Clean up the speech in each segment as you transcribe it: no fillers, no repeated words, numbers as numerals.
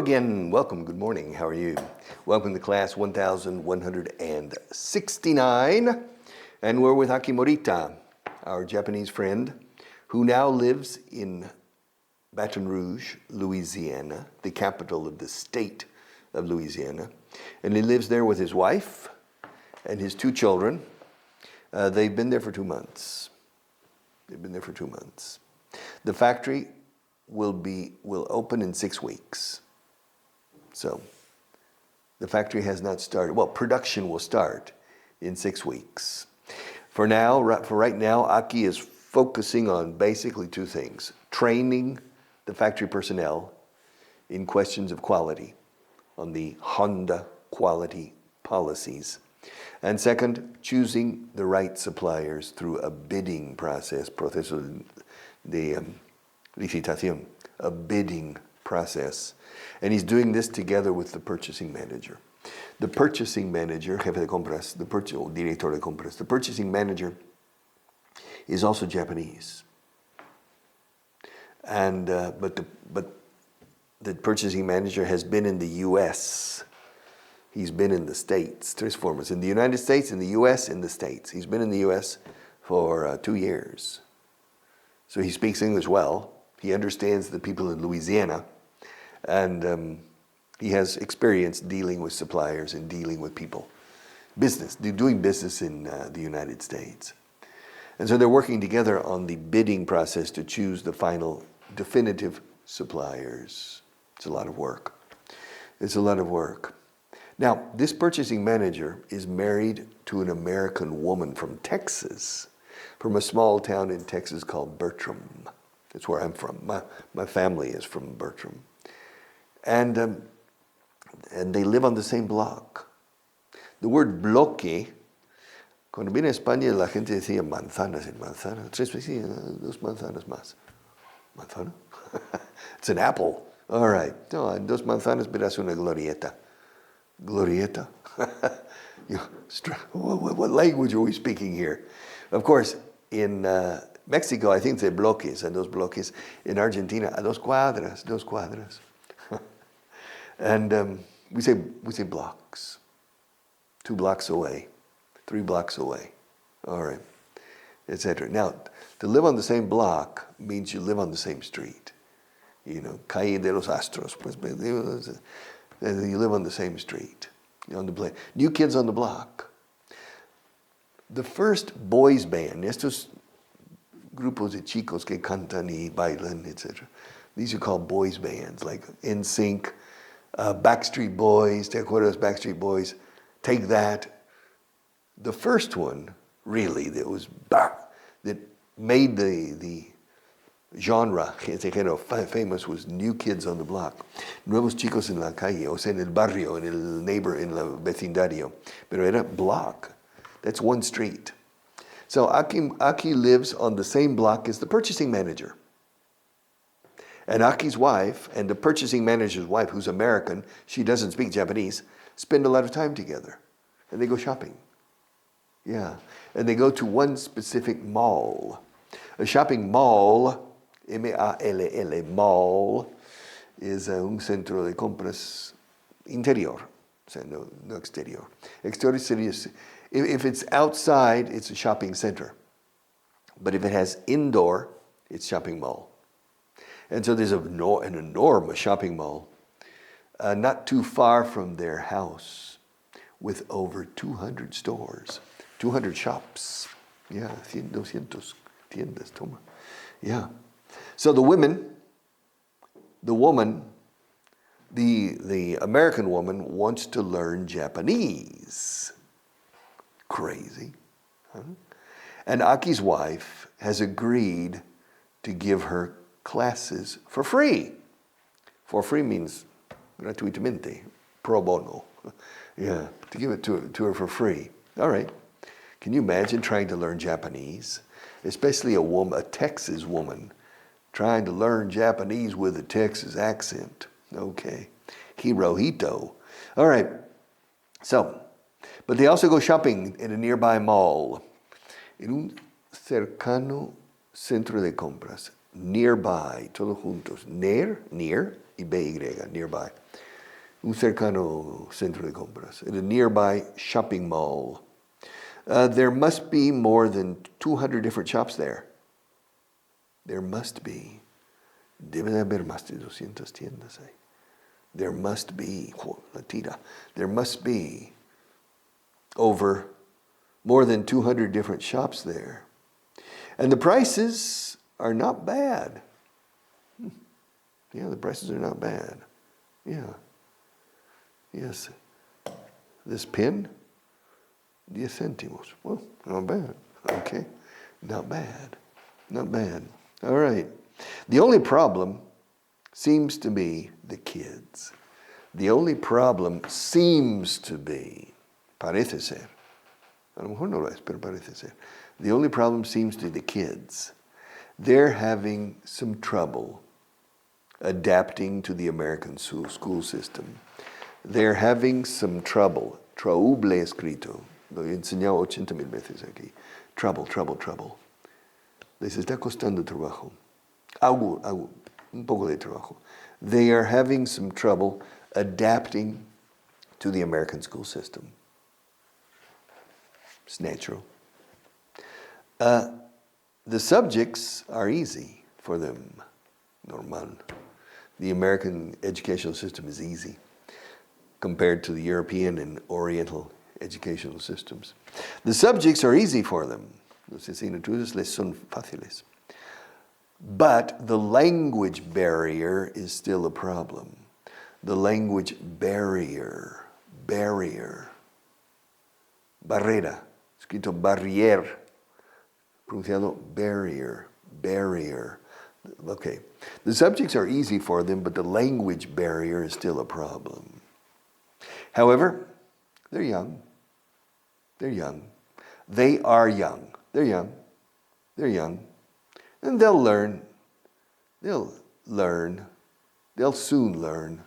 again. Welcome. Good morning. How are you? Welcome to class 1169. And we're with Aki Morita, our Japanese friend, who now lives in Baton Rouge, Louisiana, the capital of the state of Louisiana. And he lives there with his wife and his two children. They've been there for 2 months. The factory will open in 6 weeks. So the factory has not started. Well, production will start in 6 weeks. For right now, Aki is focusing on basically 2 things: training the factory personnel in questions of quality, on the Honda quality policies. And second, choosing the right suppliers through a bidding process, proceso de licitación, a bidding process. And he's doing this together with the purchasing manager. The purchasing manager, jefe de compras, director de compras, the purchasing manager is also Japanese. And but the purchasing manager has been in the U.S. He's been in the States, tres formas, in the United States, in the U.S., in the States. He's been in the U.S. for 2 years. So he speaks English well. He understands the people in Louisiana. And he has experience dealing with suppliers and dealing with people. Doing business in the United States. And so they're working together on the bidding process to choose the final definitive suppliers. It's a lot of work. Now, this purchasing manager is married to an American woman from Texas, from a small town in Texas called Bertram. That's where I'm from. My family is from Bertram. And they live on the same block. The word bloque, cuando vine a España la gente decía manzanas en manzana. 2 manzanas más. Manzana? It's an apple. All right. No, en 2 manzanas verás una glorieta. Glorieta? What language are we speaking here? Of course, in Mexico, I think they're bloques, and those bloques. In Argentina, a 2 cuadras. And we say blocks. 2 blocks away, 3 blocks away, all right, etc. Now, to live on the same block means you live on the same street. You know, calle de los Astros, pues, you live on the same street. New kids on the block. The first boys band, estos grupos de chicos que cantan y bailan, etc. These are called boys bands, like NSYNC, Backstreet Boys, ¿te acuerdas Backstreet Boys? Take That. The first one, really, that made the genre, famous, was New Kids on the Block. Nuevos chicos en la calle, o sea, en el barrio, en el vecindario. Pero era block. That's one street. So Aki lives on the same block as the purchasing manager. And Aki's wife and the purchasing manager's wife, who's American, she doesn't speak Japanese, spend a lot of time together. And they go shopping. Yeah. And they go to one specific mall. A shopping mall, M-A-L-L, mall, is un centro de compras interior. No exterior. Exterior sería, if it's outside, it's a shopping center. But if it has indoor, it's shopping mall. And so there's an enormous shopping mall not too far from their house with over 200 stores, 200 shops. Yeah, 200 tiendas, toma. Yeah. So the woman, the American woman wants to learn Japanese. Crazy. Huh? And Aki's wife has agreed to give her classes for free. For free means gratuitamente, pro bono. Yeah, to give it to her for free. All right. Can you imagine trying to learn Japanese? Especially a Texas woman, trying to learn Japanese with a Texas accent. Okay. Hirohito. All right. So, but they also go shopping in a nearby mall. En un cercano centro de compras. Nearby, todos juntos. Near, y BY, nearby. Un cercano centro de compras. At a nearby shopping mall. There must be more than 200 different shops there. There must be. Debe de haber más de 200 tiendas ahí. There must be, la tira. There must be over more than 200 different shops there. And the prices are not bad. Yeah, the prices are not bad. Yeah. Yes. This pin, 10 céntimos. Well, not bad. Okay. Not bad. Not bad. All right. The only problem seems to be the kids. The only problem seems to be, parece ser, a lo mejor no lo es, pero parece ser. The only problem seems to be the kids. They're having some trouble adapting to the American school system. They're having some trouble. Trouble escrito. Lo he enseñado 80,000 veces aquí. Trouble. Les está costando trabajo. Un poco de trabajo. They are having some trouble adapting to the American school system. It's natural. The subjects are easy for them. Normal. The American educational system is easy compared to the European and Oriental educational systems. The subjects are easy for them. Los asignaturas les son fáciles. But the language barrier is still a problem. The language barrier. Barrera. Escrito barrier. Pronunciado barrier. Okay. The subjects are easy for them, but the language barrier is still a problem. However, they're young. They are young. They're young. And they'll learn. They'll soon learn.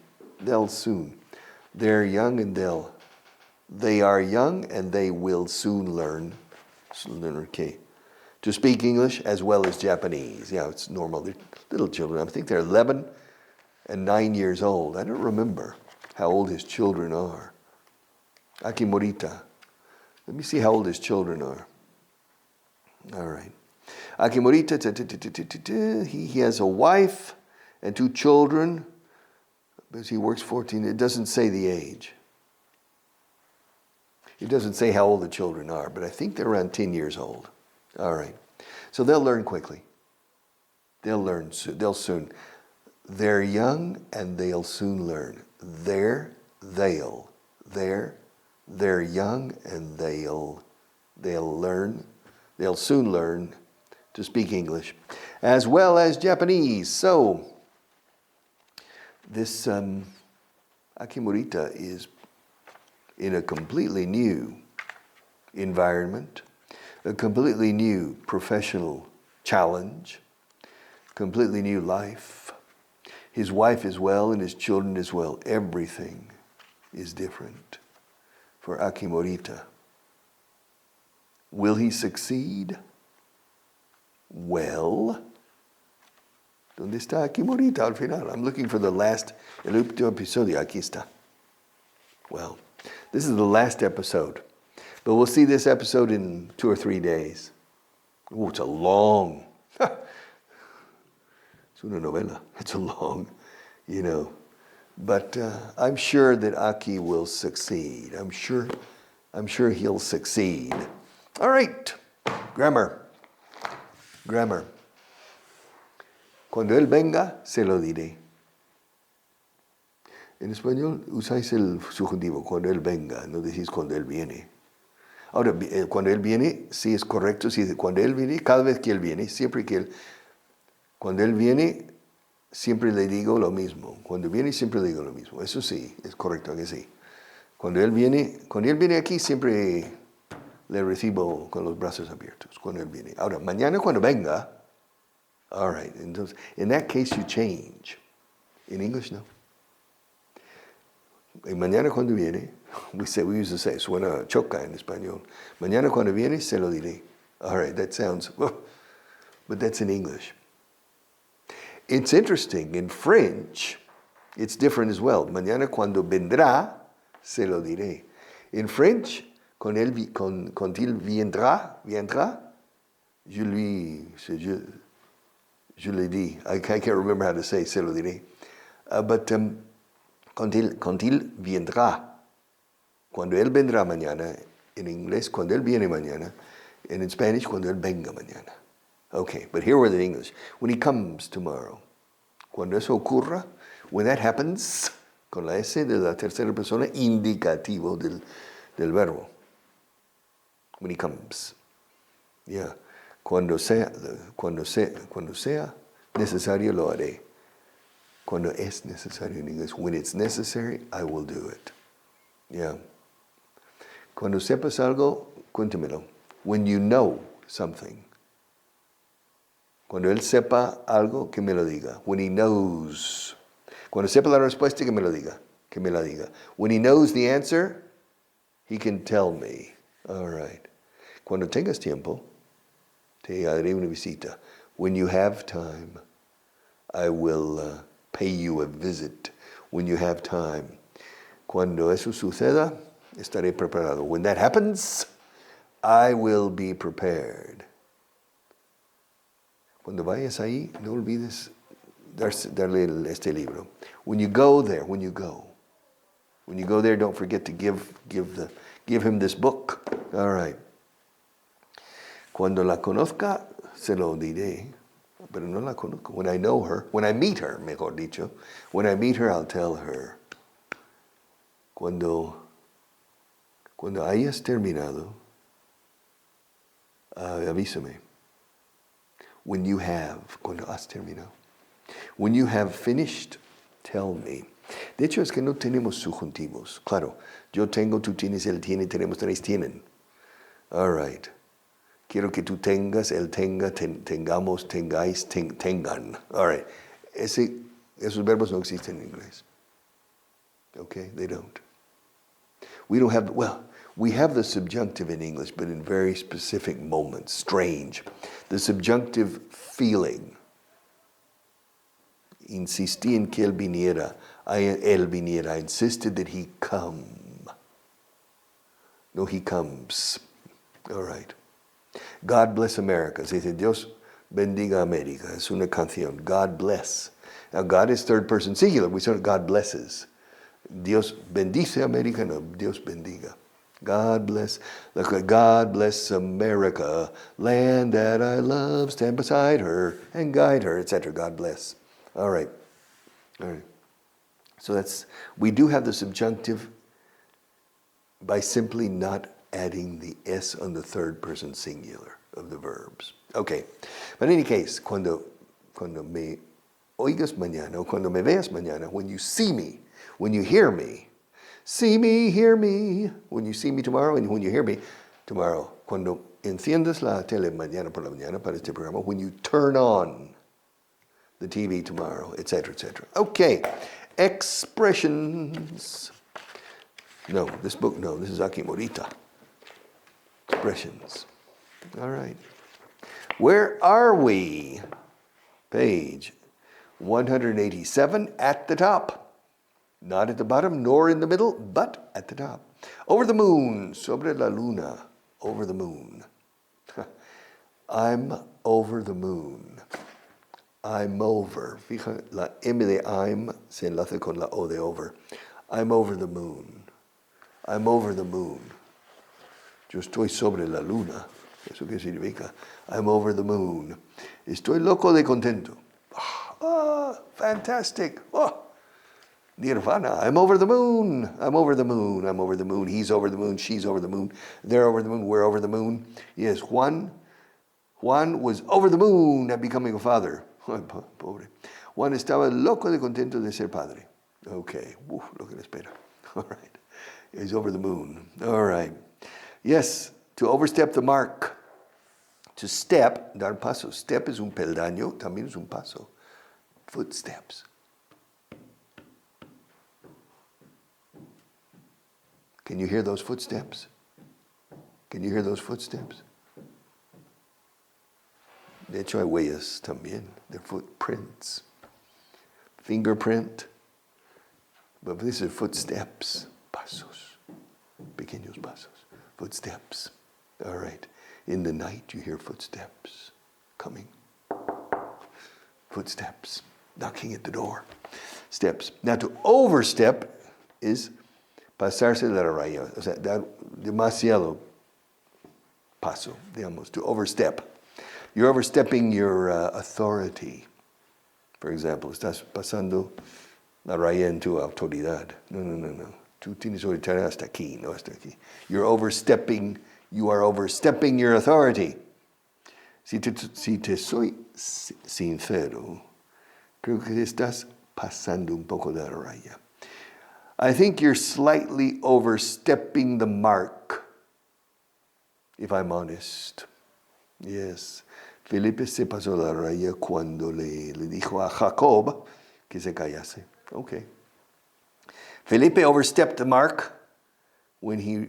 They're young and they are young and they will soon learn. Okay. To speak English as well as Japanese. Yeah, it's normal. They're little children. I think they're 11 and 9 years old. I don't remember how old his children are. Aki Morita. Let me see how old his children are. All right. Aki Morita, he has a wife and 2 children. Because he works 14. It doesn't say the age. It doesn't say how old the children are, but I think they're around 10 years old. All right. So they'll learn quickly. They'll soon. They're young and they'll soon learn. They're young and they'll learn. They'll soon learn to speak English as well as Japanese. So this Akimurita is in a completely new environment, a completely new professional challenge, completely new life. His wife as well and his children as well. Everything is different for Akimorita. Will he succeed? Well, ¿dónde está Akimorita al final? I'm looking for el último episodio. Aquí está. Well, this is the last episode. But we'll see this episode in 2 or 3 days. Oh, it's a long. It's una novela. It's a long, But I'm sure that Aki will succeed. I'm sure he'll succeed. All right. Grammar. Cuando él venga, se lo diré. En español usáis el subjuntivo, cuando él venga, no decís cuando él viene. Ahora, cuando él viene, sí es correcto, sí, cuando él viene, cada vez que él viene, cuando él viene, siempre le digo lo mismo. Cuando viene, siempre le digo lo mismo. Eso sí, es correcto, que sí. Cuando él viene aquí, siempre le recibo con los brazos abiertos, cuando él viene. Ahora, mañana cuando venga, all right, entonces, in that case you change. In English, no. Y mañana cuando viene, we used to say, suena choca en español. Mañana cuando viene, se lo diré. All right, that sounds, but that's in English. It's interesting, in French, It's different as well. Mañana cuando vendrá, se lo diré. In French, quand il viendra, je le dis. I can't remember how to say se lo diré. But quand il viendrá, cuando él vendrá mañana, in inglés, cuando él viene mañana, and in Spanish, cuando él venga mañana. Okay, but here we're in English. When he comes tomorrow. Cuando eso ocurra, when that happens, con la S de la tercera persona, indicativo del verbo. When he comes. Yeah. Cuando sea necesario, lo haré. Cuando es necesario en inglés. When it's necessary, I will do it. Yeah. Cuando sepas algo, cuéntamelo. When you know something. Cuando él sepa algo, que me lo diga. When he knows. Cuando sepa la respuesta, que me lo diga. Que me la diga. When he knows the answer, he can tell me. All right. Cuando tengas tiempo, te haré una visita. When you have time, I will pay you a visit. When you have time. Cuando eso suceda, estaré preparado. When that happens, I will be prepared. Cuando vayas ahí, no olvides darle este libro. When you go there, when you go there, don't forget to give him this book. All right. Cuando la conozca, se lo diré, pero no la conozco. When I meet her, mejor dicho, when I meet her, I'll tell her. Cuando hayas terminado, avísame. When you have, cuando has terminado. When you have finished, tell me. De hecho, es que no tenemos subjuntivos. Claro, yo tengo, tú tienes, él tiene, tenemos, tres tienen. All right. Quiero que tú tengas, él tenga, tengamos, tengáis, tengan. All right. Esos verbos no existen en inglés. Okay, they don't. We don't have, we have the subjunctive in English, but in very specific moments. Strange. The subjunctive feeling. Insistí en que él viniera. Él viniera. I insisted that he come. No, he comes. All right. God bless America. Se dice, Dios bendiga América. Es una canción. God bless. Now, God is third person singular. We say God blesses. Dios bendice América. No, Dios bendiga. God bless America, land that I love, stand beside her and guide her, etc. God bless. All right. So we do have the subjunctive by simply not adding the S on the third person singular of the verbs. Okay. But in any case, cuando me oigas mañana, o cuando me veas mañana, when you see me, when you hear me, see me, hear me. When you see me tomorrow and when you hear me tomorrow. Cuando enciendas la tele mañana por la mañana para este programa. When you turn on the TV tomorrow, etc., etc. Okay. Expressions. No, this is Aki Morita. Expressions. All right. Where are we? Page 187 at the top. Not at the bottom, nor in the middle, but at the top. Over the moon, sobre la luna, over the moon. I'm over the moon. I'm over. Fija, la M de I'm se enlace con la O de over. I'm over the moon. I'm over the moon. Yo estoy sobre la luna. ¿Eso qué significa? I'm over the moon. Estoy loco de contento. Fantastic. Nirvana. I'm over the moon. I'm over the moon. I'm over the moon. He's over the moon. She's over the moon. They're over the moon. We're over the moon. Yes, Juan was over the moon at becoming a father. Pobre. Juan estaba loco de contento de ser padre. Okay. Lo que le espera. All right. He's over the moon. All right. Yes, to overstep the mark. To step, dar paso. Step es un peldaño, también es un paso. Footsteps. Can you hear those footsteps? Can you hear those footsteps? De hecho, hay huellas también. They're footprints. Fingerprint. But these are footsteps. Pasos. Pequeños pasos. Footsteps. All right. In the night, you hear footsteps coming. Footsteps. Knocking at the door. Steps. Now, to overstep is pasarse de la raya. O sea, dar demasiado paso, digamos, to overstep. You're overstepping your authority. For example, estás pasando la raya en tu autoridad. No. Tú tienes autoridad hasta aquí, no hasta aquí. You are overstepping your authority. Si te soy sincero, creo que estás pasando un poco de la raya. I think you're slightly overstepping the mark, if I'm honest. Yes. Felipe se pasó la raya cuando le dijo a Jacob que se callase. Okay. Felipe overstepped the mark when he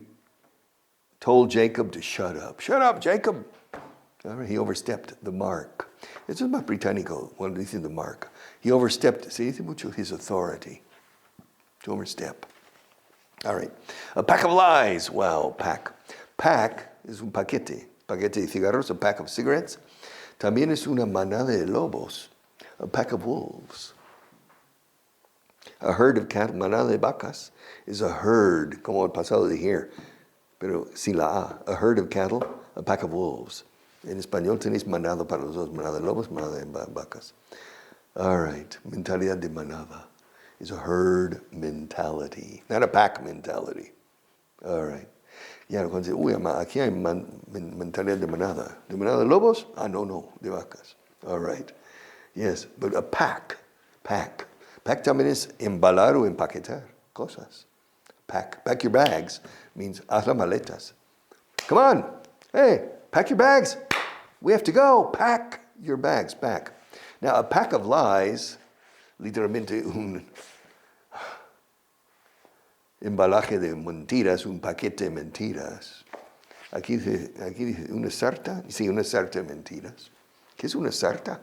told Jacob to shut up. Shut up, Jacob. All right, he overstepped the mark. Eso es más británico cuando dicen the mark. He overstepped, se dice mucho, his authority. To overstep. All right. A pack of lies. Wow, pack. Pack es un paquete. Paquete de cigarros, a pack of cigarettes. También es una manada de lobos. A pack of wolves. A herd of cattle, manada de vacas, is a herd, como el pasado de here, pero sin la A. A herd of cattle, a pack of wolves. En español tenéis manada para los dos, manada de lobos, manada de vacas. All right, mentalidad de manada is a herd mentality, not a pack mentality. All right. Ya, cuando dice, uy, aquí hay mentalidad de manada. ¿De manada de lobos? No, de vacas. All right. Yes, but a pack. Pack también es embalar o empaquetar cosas. Pack your bags means haz las maletas. Come on, hey, pack your bags. We have to go. Pack your bags, pack. Now, a pack of lies, literalmente un embalaje de mentiras, un paquete de mentiras. Aquí dice una sarta. Sí, una sarta de mentiras. ¿Qué es una sarta?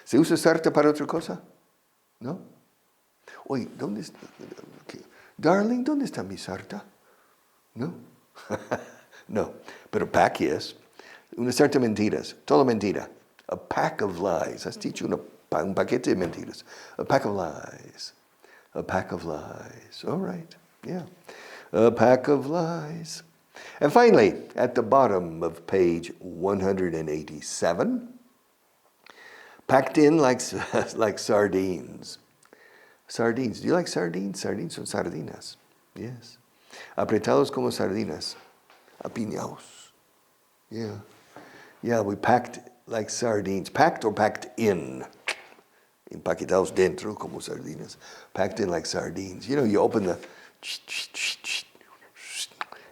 ¿Se usa sarta para otra cosa? ¿No? Oye, ¿dónde está? Darling, ¿dónde está mi sarta? No. No. Pero pack, yes. Una sarta de mentiras. Todo mentira. A pack of lies. Has dicho un paquete de mentiras. A pack of lies. A pack of lies. All right. Yeah. A pack of lies. And finally, at the bottom of page 187, packed in like sardines. Sardines. Do you like sardines? Sardines son sardinas. Yes. Apretados como sardinas. Apiñados. Yeah. Yeah, we packed like sardines. Packed or packed in. Empaquetados dentro como sardinas. Packed in like sardines. You know, you open the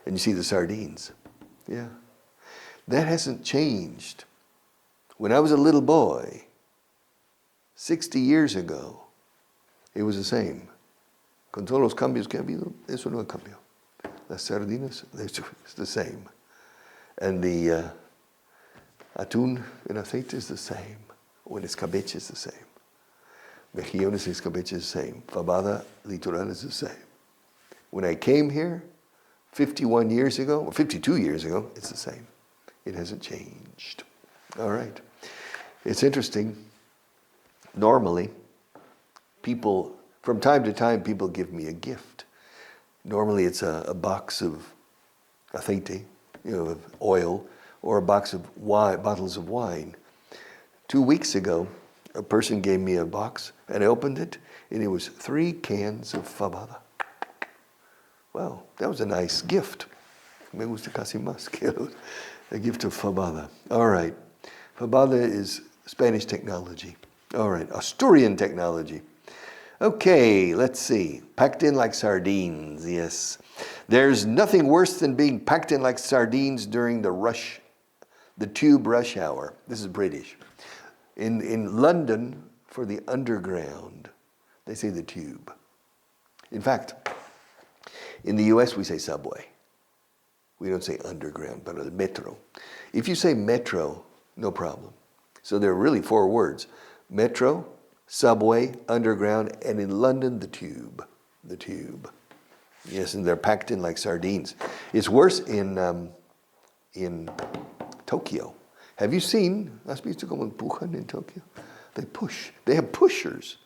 and you see the sardines. Yeah. That hasn't changed. When I was a little boy, 60 years ago, it was the same. Con todos los cambios que ha habido, eso no ha cambiado. Las sardinas, it's the same. And the atún en aceite is the same. When escabeche is the same. Mejillones escabeche is the same. Fabada litoral is the same. When I came here 51 years ago, or 52 years ago, it's the same. It hasn't changed. All right. It's interesting. Normally, people, from time to time, people give me a gift. Normally it's a box of aceite, of oil, or a box of wine, bottles of wine. 2 weeks ago, a person gave me a box, and I opened it, and it was 3 cans of fabada. Wow, that was a nice gift. Me gusta casi más que a gift of fabada. All right. Fabada is Spanish technology. All right, Asturian technology. Okay, let's see. Packed in like sardines, yes. There's nothing worse than being packed in like sardines during the tube rush hour. This is British. In London, for the underground, they say the tube. In fact, in the US, we say subway. We don't say underground, but the metro. If you say metro, no problem. So there are really 4 words. Metro, subway, underground, and in London, the tube. the tube. Yes, and they're packed in like sardines. It's worse in Tokyo. Have you seen? ¿Has visto cómo empujan in Tokyo? They push. They have pushers.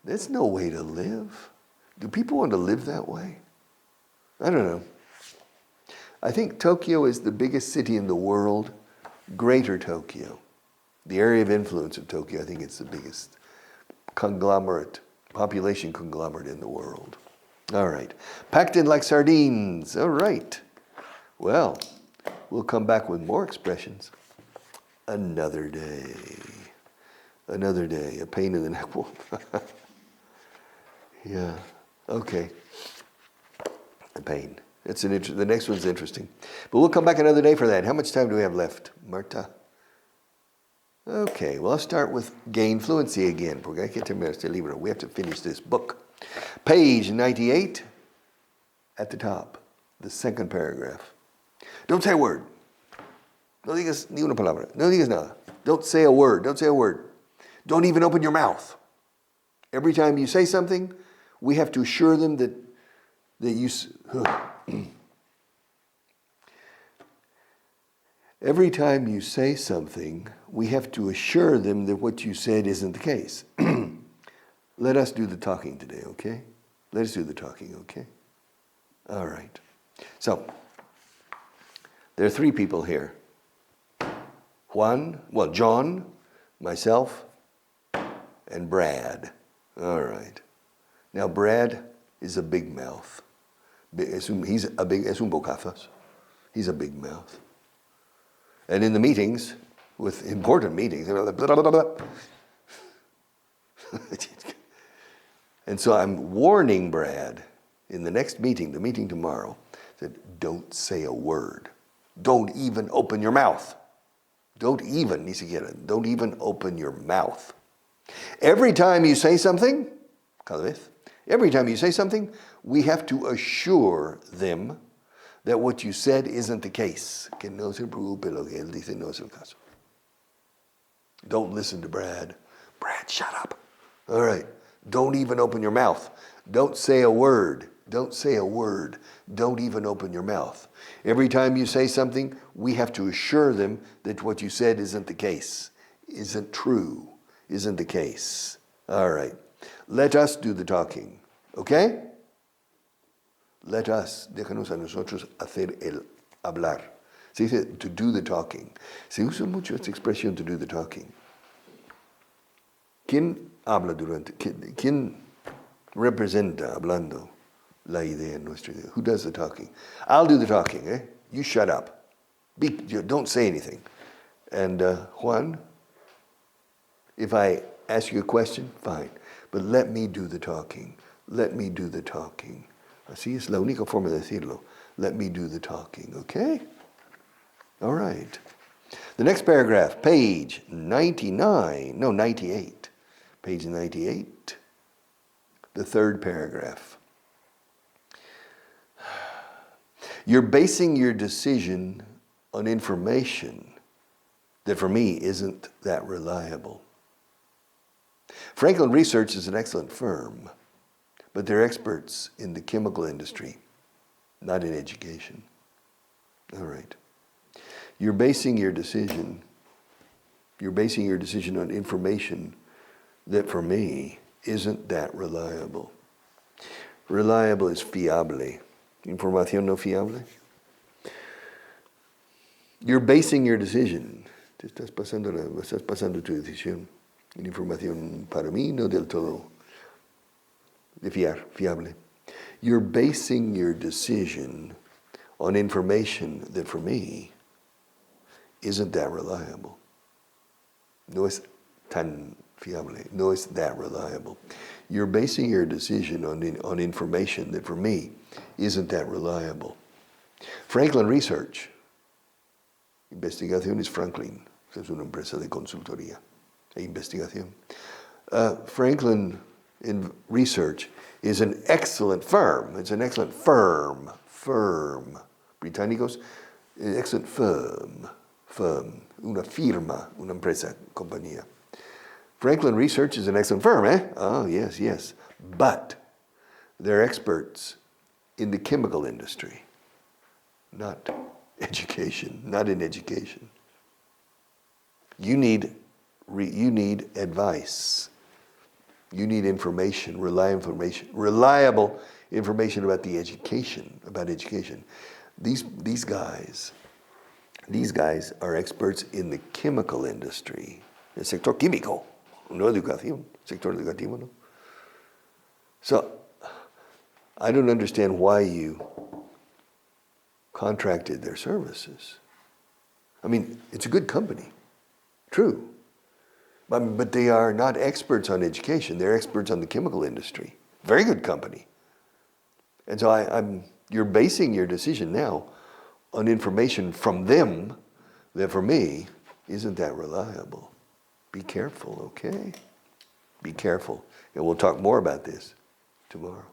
There's no way to live. Do people want to live that way? I don't know. I think Tokyo is the biggest city in the world. Greater Tokyo. The area of influence of Tokyo, I think it's the biggest population conglomerate in the world. All right. Packed in like sardines. All right. Well, we'll come back with more expressions another day. Another day. A pain in the neck. Yeah. Okay. A pain. The next one's interesting. But we'll come back another day for that. How much time do we have left, Marta? Okay, well, I'll start with gain fluency again. Porque hay que terminar este libro. We have to finish this book. Page 98 at the top, the second paragraph. Don't say a word. No digas ni una palabra. No digas nada. Don't say a word. Don't say a word. Don't even open your mouth. Every time you say something, we have to assure them that you... Every time you say something, we have to assure them that what you said isn't the case. Let us do the talking today, okay? Let us do the talking, okay? All right. So, there are three people here. John, myself, and Brad. All right. Now, Brad is a big mouth. Es un bocazas. He's a big mouth. And in the meetings, with important meetings, and so I'm warning Brad in the next meeting, the meeting tomorrow, that don't say a word. Don't even open your mouth. Don't even open your mouth. Every time you say something, we have to assure them that what you said isn't the case. Que no se preocupe, lo que él dice no es el caso. Don't listen to Brad. Brad, shut up. All right. Don't even open your mouth. Don't say a word. Don't say a word. Don't even open your mouth. Every time you say something, we have to assure them that what you said isn't the case, isn't true, isn't the case. All right. Let us do the talking. Okay? Let us, déjanos a nosotros hacer el hablar. Se dice to do the talking. Se usa mucho esta expresión to do the talking. ¿Quién habla quién representa hablando la idea, nuestra idea? Who does the talking? I'll do the talking, eh? You shut up. Don't say anything. And Juan, if I ask you a question, fine. But let me do the talking. Let me do the talking. Así es la única forma de decirlo. Let me do the talking, okay? All right. The next paragraph, page 98. Page 98, the third paragraph. You're basing your decision on information that for me isn't that reliable. Franklin Research is an excellent firm, but they're experts in the chemical industry, not in education. All right. You're basing your decision on information that for me isn't that reliable. Reliable is fiable. Información no fiable. You're basing your decision. Estás pasando tu decisión en información para mí no del todo de fiable. You're basing your decision on information that for me isn't that reliable. No es tan fiable. No es that reliable. You're basing your decision on information that for me isn't that reliable. Franklin Research. Investigación es Franklin. Es una empresa de consultoría e investigación. Franklin Research is an excellent firm. It's an excellent firm. Británicos, excellent firm. Una firma, una empresa, compañía. Franklin Research is an excellent firm, eh? Oh, yes. But they're experts in the chemical industry, not education, not in education. You need advice. You need information, reliable information about education. These guys are experts in the chemical industry, el sector químico, no educación, sector educativo, no. So, I don't understand why you contracted their services. I mean, it's a good company, true. But they are not experts on education. They're experts on the chemical industry. Very good company. And so you're basing your decision now on information from them that for me isn't that reliable. Be careful, okay? Be careful. And we'll talk more about this tomorrow.